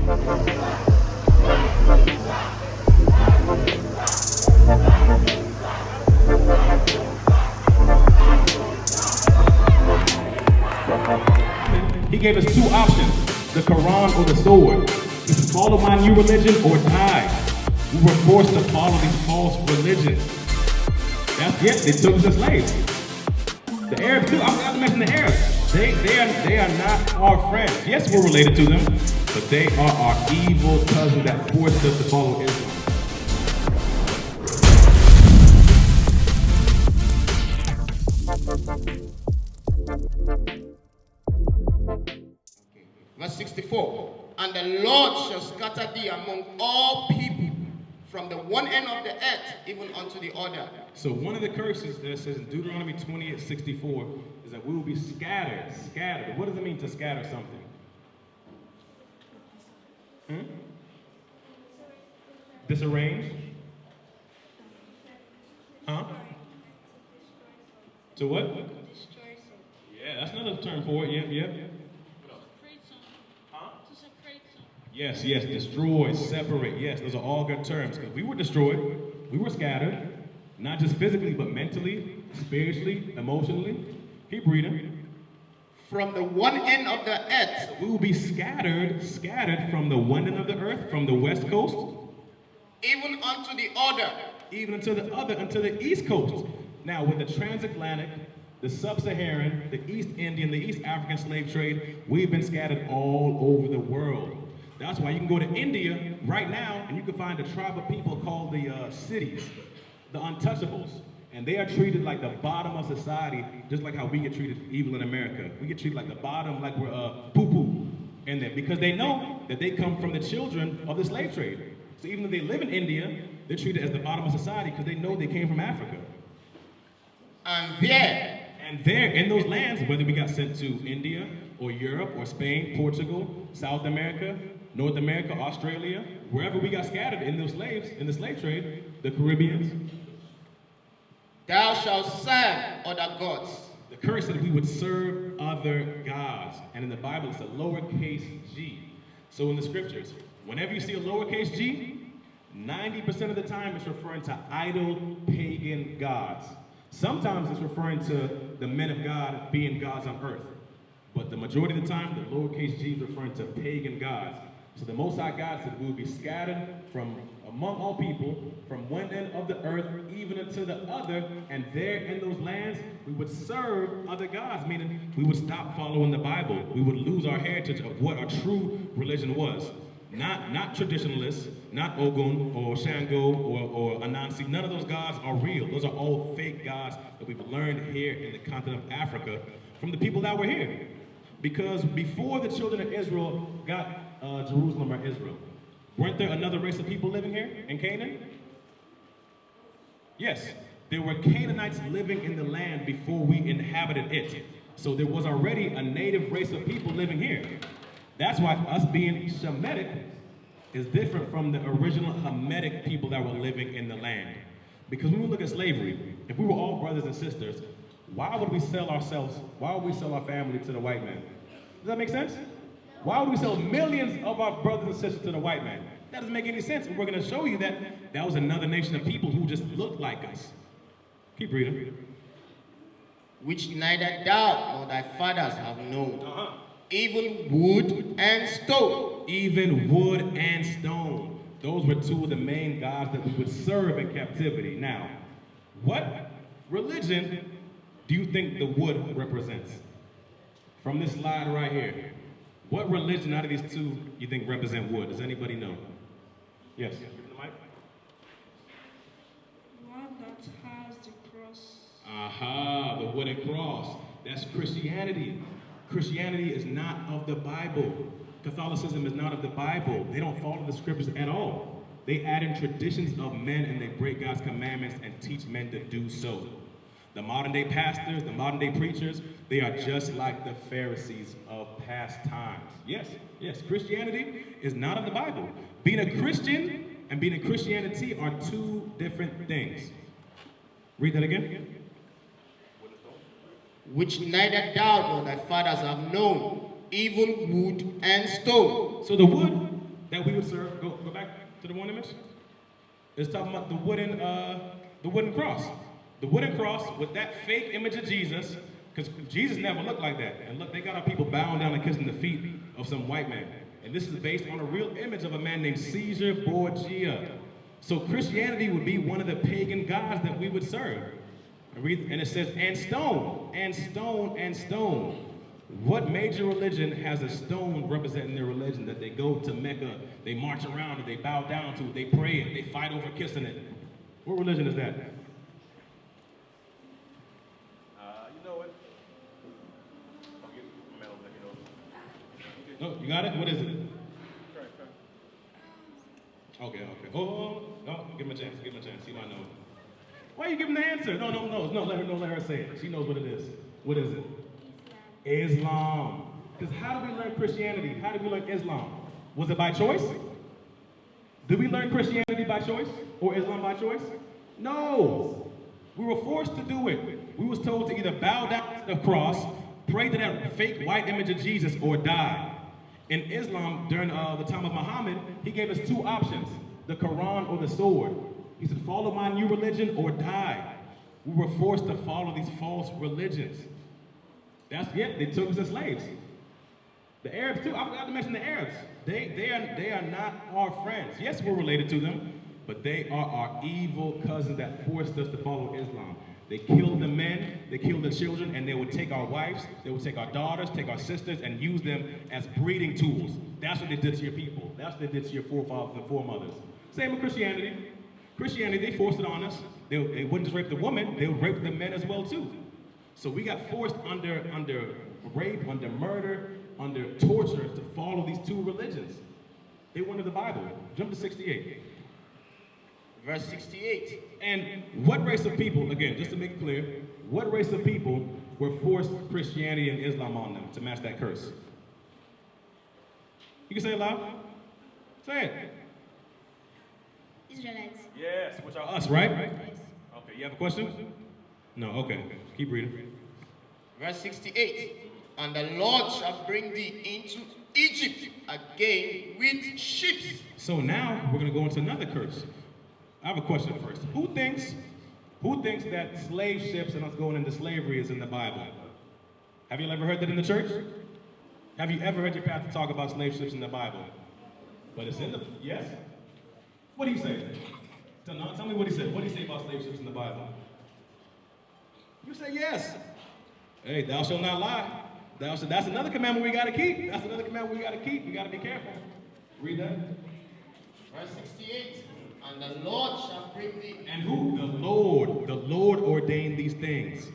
He gave us two options, the Quran or the sword. You can follow my new religion or die. We were forced to follow these false religions. That's it, they took us as slaves. The Arabs too, I'm not to mention the Arabs. They are not our friends. Yes, we're related to them, but they are our evil cousins that forced us to follow Islam. Verse 64, and the Lord shall scatter thee among all people, from the one end of the earth even unto the other. So one of the curses that says in Deuteronomy 28:64 is that we will be scattered. Scattered. What does it mean to scatter something? Disarrange? Huh? To what? Yeah, that's another term for it. Yep. Yes, destroy, separate. Yes, those are all good terms. Because we were destroyed, we were scattered, not just physically, but mentally, spiritually, emotionally. Keep reading. From the one end of the earth. We will be scattered from the one end of the earth, from the west coast. Even unto the other. Even unto the other, unto the east coast. Now, with the transatlantic, the sub-Saharan, the East Indian, the East African slave trade, we've been scattered all over the world. That's why you can go to India right now and you can find a tribe of people called the cities, the untouchables. And they are treated like the bottom of society, just like how we get treated evil in America. We get treated like the bottom, like we're poo-poo in there, because they know that they come from the children of the slave trade. So even though they live in India, they're treated as the bottom of society because they know they came from Africa. And there, in those lands, whether we got sent to India or Europe or Spain, Portugal, South America, North America, Australia, wherever we got scattered in those slaves, in the slave trade, the Caribbeans. Thou shalt serve other gods. The curse said we would serve other gods. And in the Bible, it's a lowercase g. So in the scriptures, whenever you see a lowercase g, 90% of the time it's referring to idol pagan gods. Sometimes it's referring to the men of God being gods on earth. But the majority of the time, the lowercase g is referring to pagan gods. So the Most High God said we will be scattered from among all people, from one end of the earth even unto the other, and there in those lands we would serve other gods, meaning we would stop following the Bible. We would lose our heritage of what our true religion was. Not traditionalists, not Ogun or Shango or Anansi. None of those gods are real. Those are all fake gods that we've learned here in the continent of Africa from the people that were here. Because before the children of Israel got Jerusalem or Israel, weren't there another race of people living here in Canaan? Yes, there were Canaanites living in the land before we inhabited it. So there was already a native race of people living here. That's why us being Shemitic is different from the original Hamitic people that were living in the land. Because when we look at slavery, if we were all brothers and sisters, why would we sell ourselves, why would we sell our family to the white man? Does that make sense? Why would we sell millions of our brothers and sisters to the white man? That doesn't make any sense. And we're going to show you that that was another nation of people who just looked like us. Keep reading. Which neither thou nor thy fathers have known. Even wood and stone. Even wood and stone. Those were two of the main gods that we would serve in captivity. Now, what religion do you think the wood represents? From this slide right here. What religion out of these two you think represent wood? Does anybody know? Yes. One that has the cross. Aha, the wooden cross. That's Christianity. Christianity is not of the Bible. Catholicism is not of the Bible. They don't follow the scriptures at all. They add in traditions of men and they break God's commandments and teach men to do so. The modern day pastors, the modern day preachers, they are just like the Pharisees of past times. Yes, Christianity is not of the Bible. Being a Christian and being in Christianity are two different things. Read that again. Which neither thou nor thy fathers have known, even wood and stone. So the wood that we would serve. Go back to the one image. It's talking about the wooden cross. The wooden cross with that fake image of Jesus, because Jesus never looked like that. And look, they got our people bowing down and kissing the feet of some white man. And this is based on a real image of a man named Caesar Borgia. So Christianity would be one of the pagan gods that we would serve. And it says, and stone, and stone, and stone. What major religion has a stone representing their religion that they go to Mecca, they march around it, they bow down to it, they pray it, they fight over kissing it? What religion is that? You know it. No, you got it? What is it? Okay. Oh, give him a chance. He might know it. Why are you giving the answer? No, let her say it. She knows what it is. What is it? Islam. Because how did we learn Christianity? How did we learn Islam? Was it by choice? Did we learn Christianity by choice? Or Islam by choice? No. We were forced to do it. We was told to either bow down to the cross, pray to that fake white image of Jesus, or die. In Islam, during the time of Muhammad, he gave us two options, the Quran or the sword. He said, follow my new religion or die. We were forced to follow these false religions. They took us as slaves. The Arabs too, I forgot to mention the Arabs. They are not our friends. Yes, we're related to them, but they are our evil cousins that forced us to follow Islam. They killed the men, they killed the children, and they would take our wives, they would take our daughters, take our sisters, and use them as breeding tools. That's what they did to your people. That's what they did to your forefathers and foremothers. Same with Christianity. Christianity, they forced it on us. They wouldn't just rape the women, they would rape the men as well too. So we got forced under rape, under murder, under torture to follow these two religions. They wanted the Bible. Jump to 68. Verse 68. And what race of people, again, just to make it clear, what race of people were forced Christianity and Islam on them to match that curse? You can say it loud. Say it. Israelites. Yes, which are us, right? Yes. Okay, you have a question? No, okay. Keep reading. Verse 68. And the Lord shall bring thee into Egypt again with ships. So now we're going to go into another curse. I have a question first. Who thinks that slave ships and us going into slavery is in the Bible? Have you ever heard that in the church? Have you ever heard your pastor talk about slave ships in the Bible? But it's in the, yes? What do you say? Tell me what he said. What do you say about slave ships in the Bible? You say yes. Hey, thou shalt not lie. That's another commandment we got to keep. That's another commandment we got to keep. We got to be careful. Read that. Verse 68. And the Lord shall bring thee. And who? The Lord. The Lord ordained these things.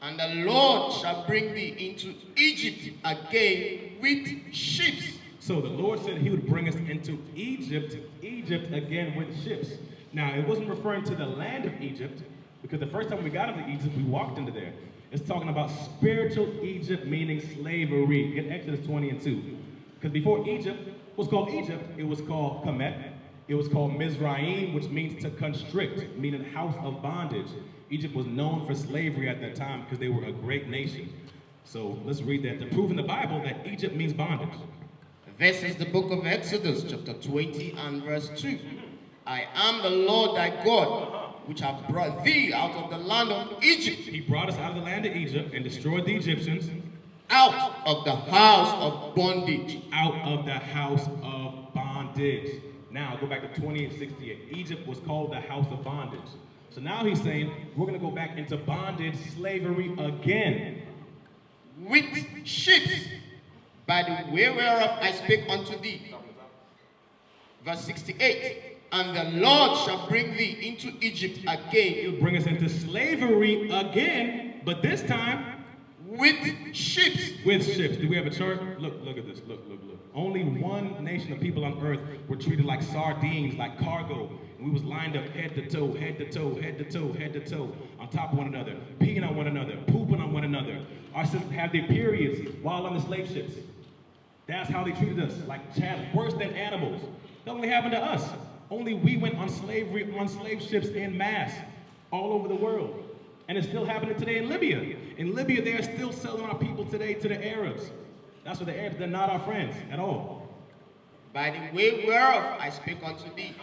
And the Lord shall bring thee into Egypt again with ships. So the Lord said he would bring us into Egypt again with ships. Now, it wasn't referring to the land of Egypt, because the first time we got into Egypt, we walked into there. It's talking about spiritual Egypt, meaning slavery, in Exodus 20 and 2. Because before Egypt was called Egypt, it was called Kemet. It was called Mizraim, which means to constrict, meaning house of bondage. Egypt was known for slavery at that time because they were a great nation. So let's read that to prove in the Bible that Egypt means bondage. This is the book of Exodus, chapter 20 and verse 2. I am the Lord thy God, which have brought thee out of the land of Egypt. He brought us out of the land of Egypt and destroyed the Egyptians. Out of the house of bondage. Out of the house of bondage. Now, go back to 28:68. Egypt was called the house of bondage. So now he's saying, we're going to go back into bondage, slavery again. With ships, by the way whereof I spake unto thee. Verse 68. And the Lord shall bring thee into Egypt again. He'll bring us into slavery again, but this time with ships. With ships. Do we have a chart? Look at this. Look. Only one nation of people on earth were treated like sardines, like cargo. And we was lined up head to toe, head to toe, head to toe, head to toe, on top of one another, peeing on one another, pooping on one another. Our sisters had their periods while on the slave ships. That's how they treated us, like chattel, worse than animals. That only happened to us. Only we went on slave ships en masse all over the world. And it's still happening today in Libya. In Libya, they are still selling our people today to the Arabs. That's what the Arabs, they're not our friends at all. by the way whereof I speak unto thee.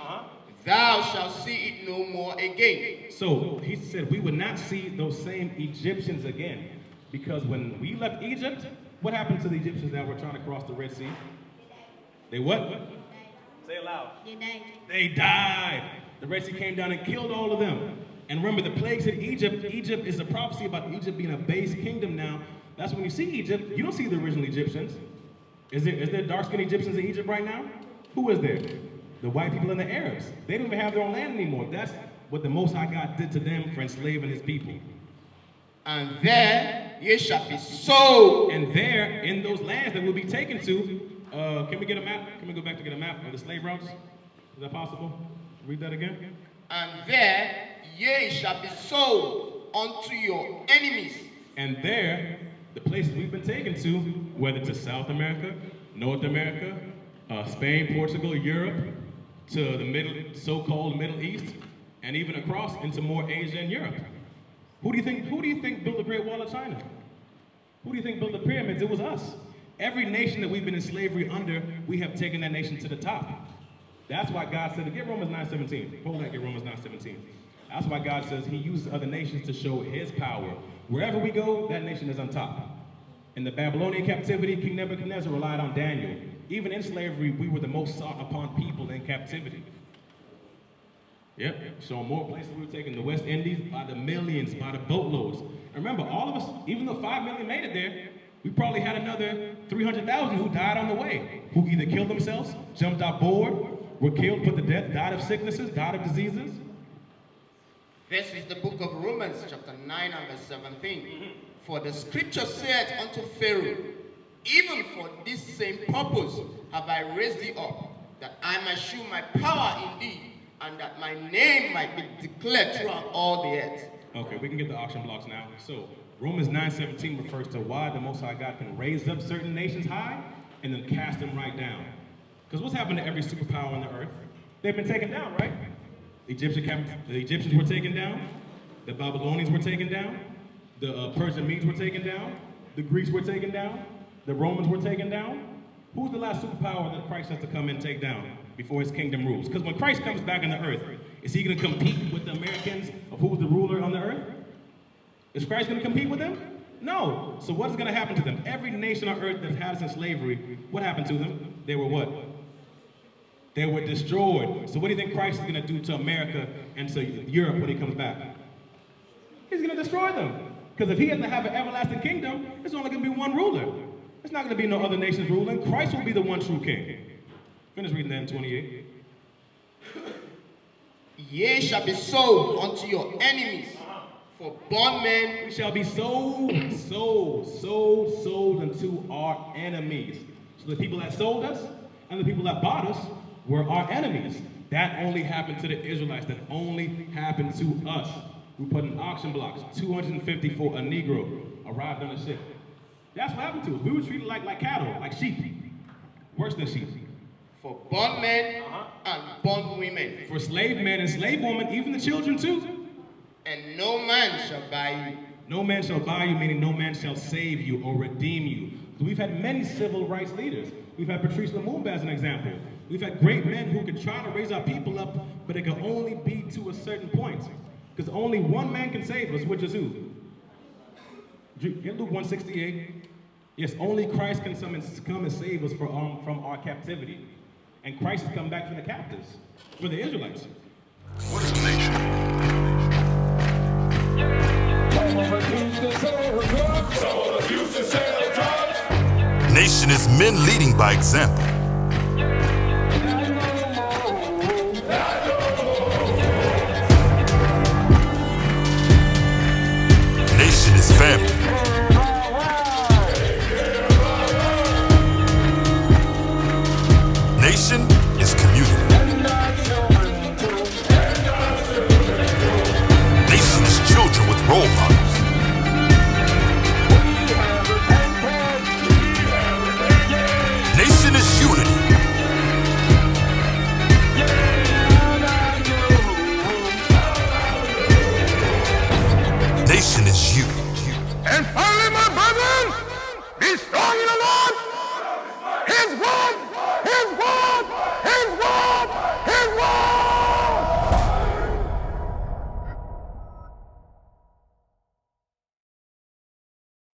Thou shalt see it no more again. So he said we would not see those same Egyptians again. Because when we left Egypt, what happened to the Egyptians that were trying to cross the Red Sea? They what? Say it loud. They died. They died. The Red Sea came down and killed all of them. And remember, the plagues in Egypt, Egypt is a prophecy about Egypt being a base kingdom now. That's when you see Egypt, you don't see the original Egyptians. Is there dark-skinned Egyptians in Egypt right now? Who is there? The white people and the Arabs. They don't even have their own land anymore. That's what the Most High God did to them for enslaving his people. And there ye shall be sold. And there, in those lands that we'll be taken to, can we get a map? Can we go back to get a map of the slave routes? Is that possible? Read that again. And there ye shall be sold unto your enemies. And there, the places we've been taken to, whether to South America, North America, Spain, Portugal, Europe, to the so-called Middle East, and even across into more Asia and Europe. Who do you think built the Great Wall of China? Who do you think built the pyramids? It was us. Every nation that we've been in slavery under, we have taken that nation to the top. That's why God said, get Romans 9:17. Hold that, get Romans 9:17. That's why God says he uses other nations to show his power. Wherever we go, that nation is on top. In the Babylonian captivity, King Nebuchadnezzar relied on Daniel. Even in slavery, we were the most sought upon people in captivity. Yep, so more places we were taking the West Indies by the millions, by the boatloads. And remember, all of us, even though 5 million made it there, we probably had another 300,000 who died on the way, who either killed themselves, jumped out board, were killed, put to death, died of sicknesses, died of diseases. This is the book of Romans, chapter 9 and verse 17. For the scripture said unto Pharaoh, even for this same purpose have I raised thee up, that I might shew my power in thee, and that my name might be declared throughout all the earth. Okay, we can get the auction blocks now. So Romans 9:17 refers to why the Most High God can raise up certain nations high and then cast them right down. Because what's happened to every superpower on the earth? They've been taken down, right? The Egyptians were taken down. The Babylonians were taken down. The Persian Medes were taken down. The Greeks were taken down. The Romans were taken down. Who's the last superpower that Christ has to come and take down before his kingdom rules? Because when Christ comes back on the earth, is he going to compete with the Americans of who's the ruler on the earth? Is Christ going to compete with them? No. So what is going to happen to them? Every nation on earth that had us in slavery, what happened to them? They were what? They were destroyed. So what do you think Christ is going to do to America and to Europe when he comes back? He's going to destroy them. Because if he has to have an everlasting kingdom, it's only going to be one ruler. There's not going to be no other nations ruling. Christ will be the one true king. Finish reading that in 28. Ye shall be sold unto your enemies, for bondmen. We shall be sold unto our enemies. So the people that sold us and the people that bought us were our enemies. That only happened to the Israelites. That only happened to us. We put in auction blocks, 250 for a Negro, arrived on a ship. That's what happened to us. We were treated like cattle, like sheep. Worse than sheep. For bondmen and bondwomen. For slave men and slave women, even the children too. And no man shall buy you. No man shall buy you, meaning no man shall save you or redeem you. So we've had many civil rights leaders. We've had Patrice Lumumba as an example. We've had great men who could try to raise our people up, but it could only be to a certain point. Because only one man can save us, which is who? In Luke 1:68, yes, only Christ can come and save us from our captivity. And Christ has come back for the captives, for the Israelites. What is a nation? Nation is men leading by example. Nation is family. Nation